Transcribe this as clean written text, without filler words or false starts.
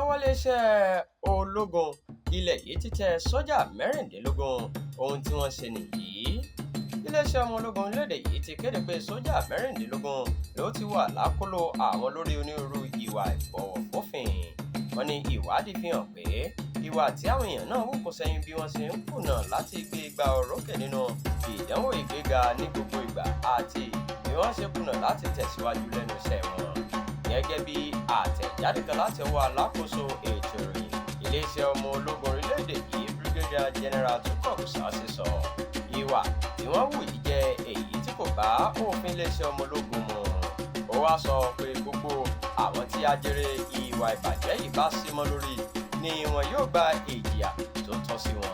Àwọn iléeṣẹ́ ológun ilẹ̀ yìí ti tẹ sójà mẹ́rìndínlógún. Ohun tí wọ́n ṣe nìyí. Iléeṣẹ́ ọmọ ológun orílẹ̀-èdè yìí ti kéde pé sójà mẹ́rìndínlógún ló ti wà lákọlò àwọn lórí onírúurú ìwà ìbọ̀wọ̀fófin. Wọ́n ní ìwádìí fi hàn pé ìwà tí àwọn èèyàn náà wù kò sẹ́yìn bí wọ́n ṣe ń kùnà láti gbé igbá orókè nínú ìdánwò ìgbéga ní gbogbo ìgbà àti bí wọ́n ṣe kùnà láti tẹ̀síwájú lẹ́nu iṣẹ́ wọn. Gẹ́gẹ́ bí àtẹ̀jáde kan láti ọwọ́ alákòóso ètò ìròyìn iléeṣẹ́ ọmọ ológun orílẹ̀-èdè yìí Brigadier General Tukur ṣe sọ, ìwà tí wọ́n wù yìí jẹ́ èyí tí kò bá òfin iléeṣẹ́ ọmọ ológun mu. Ó wá sọ pé gbogbo àwọn tí ajere ìwà ìbàjẹ́ yìí bá sí mọ́ lórí ni wọn yóò gba ìjìyà tó tọ́ sí wọn.